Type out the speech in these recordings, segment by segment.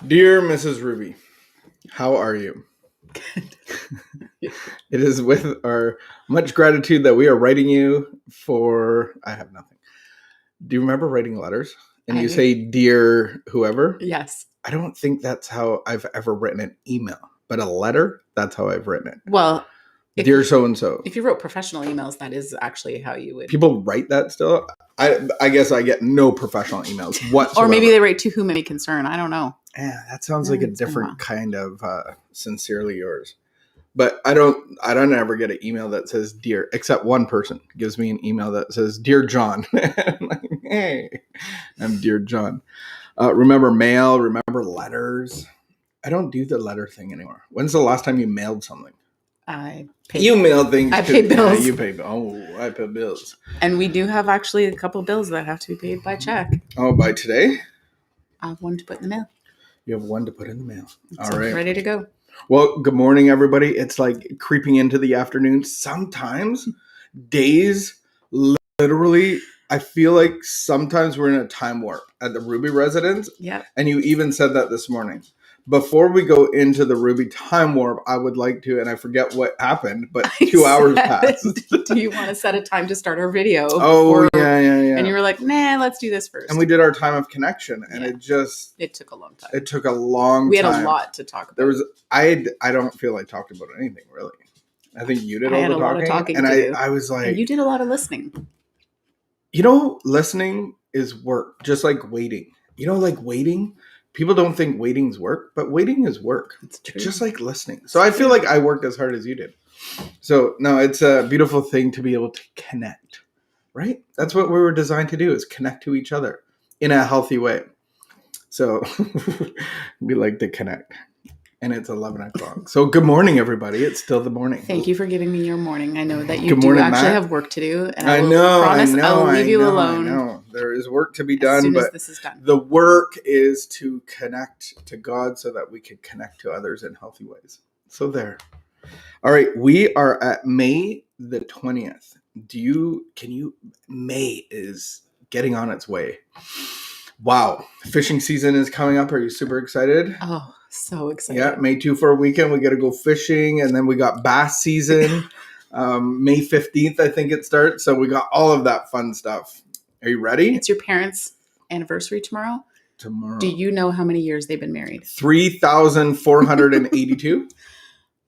Dear Mrs. Ruby, how are you? It is with our much gratitude that we are writing you for... I have nothing. Do you remember writing letters? And you say, dear whoever? Yes. I don't think that's how I've ever written an email. But a letter, that's how I've written it. Well, dear so-and-so. If you wrote professional emails, that is actually how you would... People write that still? I guess I get no professional emails whatsoever. Or maybe they write to whom it may concern. I don't know. Yeah, that sounds like a different kind of sincerely yours. But I don't ever get an email that says dear, except one person gives me an email that says, Dear John. I'm like, hey, I'm Dear John. Remember mail, remember letters. I don't do the letter thing anymore. When's the last time you mailed something? You mail things. I pay bills. Yeah, you pay. Oh, I pay bills. And we do have actually a couple bills that have to be paid by check. Oh, by today? I have one to put in the mail. You have one to put in the mail. All so right. Ready to go. Well, good morning, everybody. It's like creeping into the afternoon. Sometimes days, literally, I feel like sometimes we're in a time warp at the Ruby residence. Yeah. And you even said that this morning. Before we go into the Ruby time warp, I would like to, and I forget what happened, but 2 hours passed. Do you want to set a time to start our video? Oh, yeah. And you were like, nah, let's do this first. And we did our time of connection, and it took a long time. It took a long time. We had a lot to talk about. I don't feel like talked about anything, really. I think you did all the talking. I had a lot of talking and to do. I was like... And you did a lot of listening. Listening is work, just like waiting. Waiting... People don't think waiting's work, but waiting is work. It's true. Just like listening. So I feel like I worked as hard as you did. So no, it's a beautiful thing to be able to connect, right? That's what we were designed to do, is connect to each other in a healthy way. So we like to connect. And it's 11 o'clock. So good morning, everybody. It's still the morning. Thank you for giving me your morning. I know that you have work to do. And I will leave you alone. I know. There is work to be done. As soon but as this is done. The work is to connect to God so that we can connect to others in healthy ways. So there. All right. We are at May the 20th. May is getting on its way. Wow. Fishing season is coming up. Are you super excited? Oh, so excited. Yeah, May 2 for a weekend. We got to go fishing. And then we got bass season. May 15th, I think it starts. So we got all of that fun stuff. Are you ready? It's your parents' anniversary tomorrow. Do you know how many years they've been married? 3,482.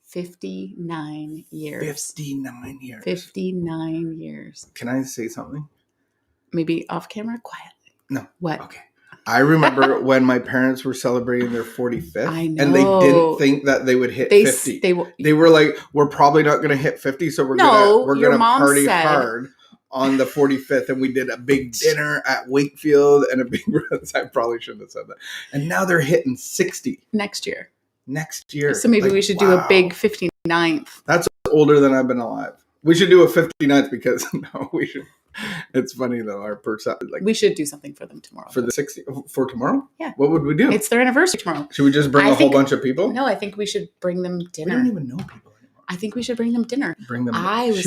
59 years. 59 years. 59 years. Can I say something? Maybe off camera? Quietly. No. What? Okay. I remember when my parents were celebrating their 45th. I know. And they didn't think that they would hit 50. They were like, we're probably not going to hit 50, so we're going to party hard on the 45th. And we did a big dinner at Wakefield and a big... I probably shouldn't have said that. And now they're hitting 60. Next year. So maybe we should do a big 59th. That's older than I've been alive. We should do a 59th because... No, we should... It's funny though, our perception. We should do something for them tomorrow. For the 60 for tomorrow? Yeah. What would we do? It's their anniversary tomorrow. Should we just bring a whole bunch of people? No, I think we should bring them dinner. We don't even know people anymore. I think we should bring them dinner. She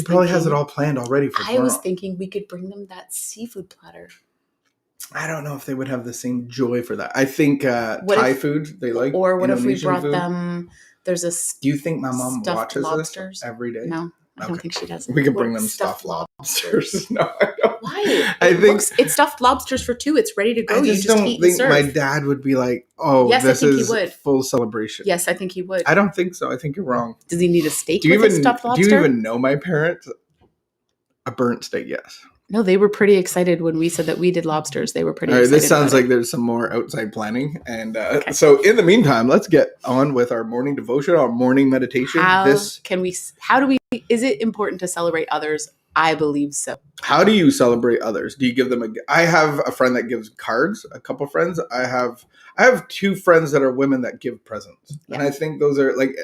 probably has it all planned already for tomorrow. I was thinking we could bring them that seafood platter. I don't know if they would have the same joy for that. I think Thai food they like. Or what if we brought them? There's a. Do you think my mom watches lobsters? This every day? No. I don't think she does. We could bring them stuffed lobsters. No, I don't. Why? It's stuffed lobsters for two. It's ready to go. I just don't think my dad would be like, "Oh, yes, this is full celebration." Yes, I think he would. I don't think so. I think you're wrong. Does he need a steak with a stuffed lobster? Do you even know my parents? A burnt steak, yes. No, they were pretty excited when we said that we did lobsters. They were pretty excited. This sounds like there's some more outside planning. And so in the meantime, let's get on with our morning devotion, our morning meditation. Is it important to celebrate others? I believe so. How do you celebrate others? Do you give them I have a friend that gives cards, a couple friends. I have 2 friends that are women that give presents. Yeah. And I think those are like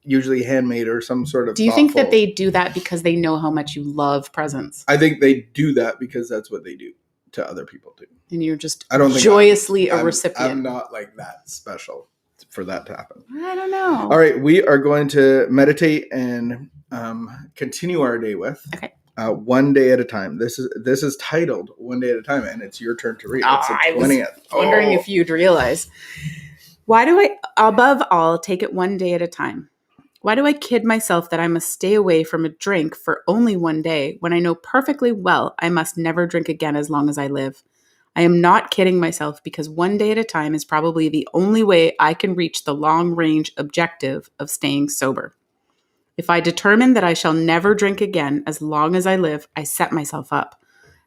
usually handmade or some sort of Do you think that they do that because they know how much you love presents? I think they do that because that's what they do to other people too. And you're just joyously a recipient. I'm not like that special for that to happen. I don't know. All right. We are going to meditate and continue our day with One Day at a Time. This is titled One Day at a Time, and it's your turn to read. It's the 20th. I was wondering if you'd realize. Why do I, above all, take it one day at a time? Why do I kid myself that I must stay away from a drink for only one day when I know perfectly well I must never drink again as long as I live? I am not kidding myself because one day at a time is probably the only way I can reach the long-range objective of staying sober. If I determine that I shall never drink again as long as I live, I set myself up.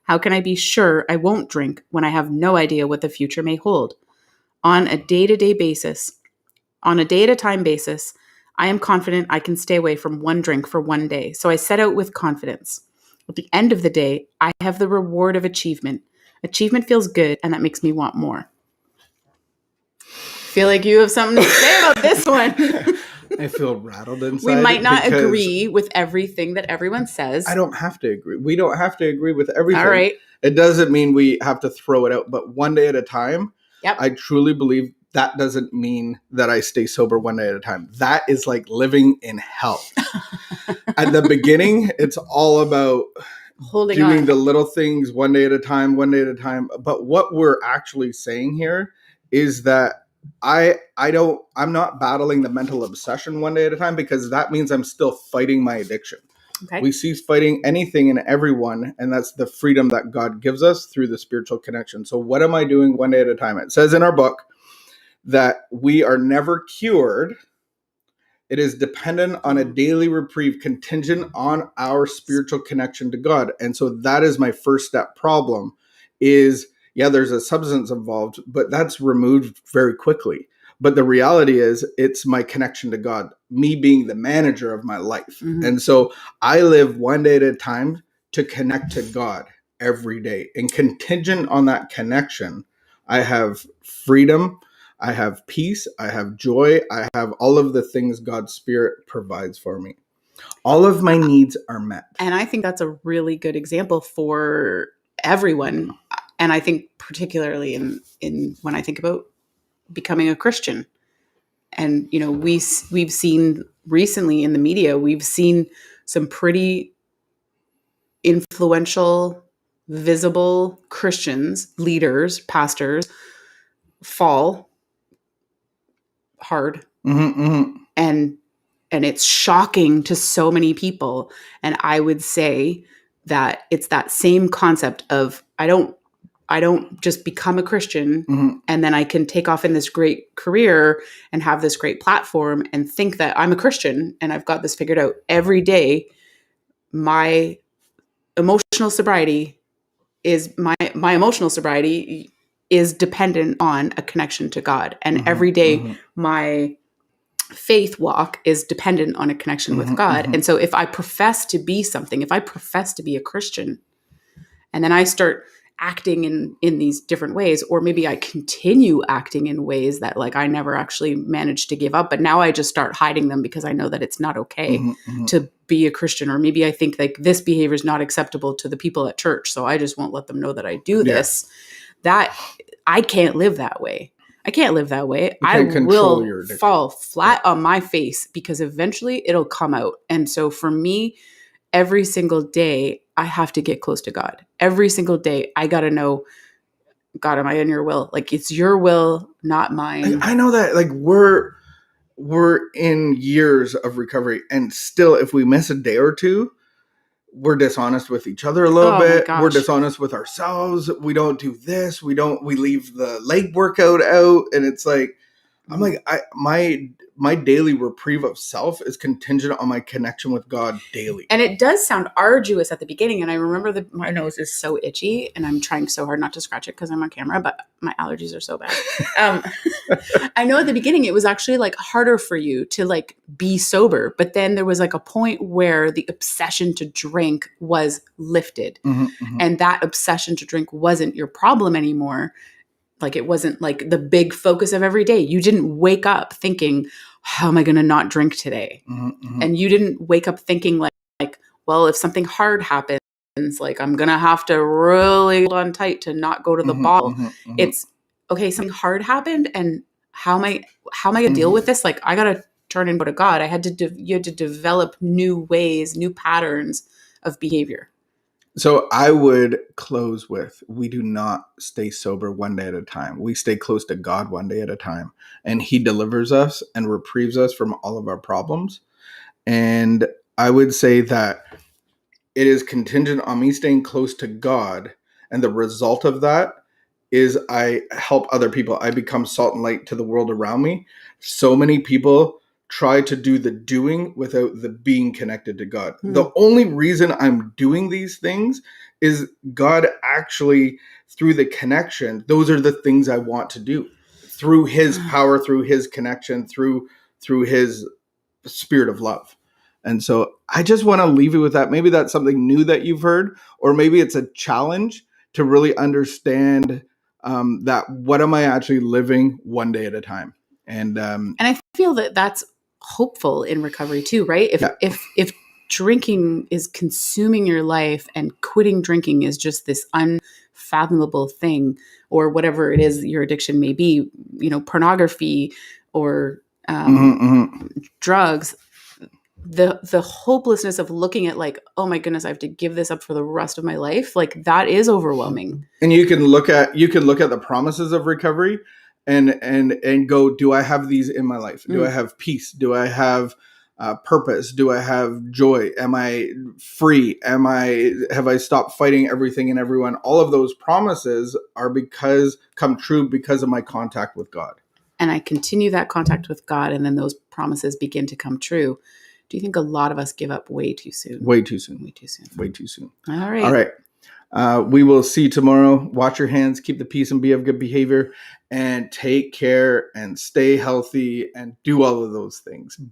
How can I be sure I won't drink when I have no idea what the future may hold? On a day-to-day basis, on a day-at-a-time basis, I am confident I can stay away from one drink for one day, so I set out with confidence. At the end of the day, I have the reward of achievement. Achievement feels good, and that makes me want more. Feel like you have something to say about this one. I feel rattled inside. We might not agree with everything that everyone says. I don't have to agree. We don't have to agree with everything. All right. It doesn't mean we have to throw it out, but one day at a time. Yep. I truly believe that doesn't mean that I stay sober one day at a time. That is like living in hell. At the beginning, it's all about doing the little things one day at a time, one day at a time. But what we're actually saying here is that I'm not battling the mental obsession one day at a time, because that means I'm still fighting my addiction. Okay. We cease fighting anything and everyone, and that's the freedom that God gives us through the spiritual connection. So what am I doing one day at a time? It says in our book that we are never cured. It is dependent on a daily reprieve, contingent on our spiritual connection to God. And so that is my first step problem is, yeah, there's a substance involved, but that's removed very quickly. But the reality is it's my connection to God, me being the manager of my life. Mm-hmm. And so I live one day at a time to connect to God every day. And contingent on that connection, I have freedom, I have peace, I have joy, I have all of the things God's Spirit provides for me. All of my needs are met. And I think that's a really good example for everyone. And I think particularly in when I think about becoming a Christian. And, you know, we've seen recently in the media, we've seen some pretty influential, visible Christians, leaders, pastors fall hard. Mm-hmm, mm-hmm. And it's shocking to so many people. And I would say that it's that same concept of I don't just become a Christian mm-hmm. and then I can take off in this great career and have this great platform and think that I'm a Christian and I've got this figured out. Every day, my emotional sobriety is dependent on a connection to God. And mm-hmm, every day, mm-hmm. my faith walk is dependent on a connection mm-hmm, with God. Mm-hmm. And so if I profess to be something, if I profess to be a Christian, and then I start acting in these different ways, or maybe I continue acting in ways that like I never actually managed to give up, but now I just start hiding them because I know that it's not okay mm-hmm, mm-hmm. to be a Christian. Or maybe I think like this behavior is not acceptable to the people at church, so I just won't let them know that I do this. That I can't live that way. I can't live that way. I will fall flat on my face because eventually it'll come out. And so for me, every single day, I have to get close to God. Every single day, I got to know, God, am I in your will? Like, it's your will, not mine. I know that, like, we're in years of recovery, and still, if we miss a day or two, we're dishonest with each other a little bit. We're dishonest with ourselves. We don't do this. We leave the leg workout out. And it's like, I'm like, my daily reprieve of self is contingent on my connection with God daily. And it does sound arduous at the beginning. And I remember my nose is so itchy and I'm trying so hard not to scratch it because I'm on camera, but my allergies are so bad. I know at the beginning, it was actually like harder for you to like be sober. But then there was like a point where the obsession to drink was lifted. Mm-hmm, mm-hmm. And that obsession to drink wasn't your problem anymore. Like it wasn't like the big focus of every day. You didn't wake up thinking, how am I going to not drink today? Mm-hmm, mm-hmm. And you didn't wake up thinking like, well, if something hard happens, like I'm going to have to really hold on tight to not go to the mm-hmm, bottle. Mm-hmm, mm-hmm. It's okay. Something hard happened. And how am I going to mm-hmm. deal with this? Like I got to turn and go to God. You had to develop new ways, new patterns of behavior. So I would close with, we do not stay sober one day at a time. We stay close to God one day at a time. And he delivers us and reprieves us from all of our problems. And I would say that it is contingent on me staying close to God. And the result of that is I help other people. I become salt and light to the world around me. So many people try to do the doing without the being connected to God. The only reason I'm doing these things is God actually, through the connection, those are the things I want to do. Through his power, through his connection, through his spirit of love. And so I just want to leave you with that. Maybe that's something new that you've heard, or maybe it's a challenge to really understand that what am I actually living one day at a time. And I feel that that's hopeful in recovery too, right? If drinking is consuming your life and quitting drinking is just this unfathomable thing, or whatever it is your addiction may be, pornography or drugs, the hopelessness of looking at like, oh my goodness, I have to give this up for the rest of my life. Like, that is overwhelming. And you can look at the promises of recovery and go, do I have these in my life? Do I have peace? Do I have purpose? Do I have joy? Am I free? Have I stopped fighting everything and everyone? All of those promises come true because of my contact with God. And I continue that contact with God, and then those promises begin to come true. Do you think a lot of us give up way too soon? Way too soon. Way too soon. Way too soon. All right. All right. We will see you tomorrow. Watch your hands, keep the peace, and be of good behavior, and take care and stay healthy and do all of those things.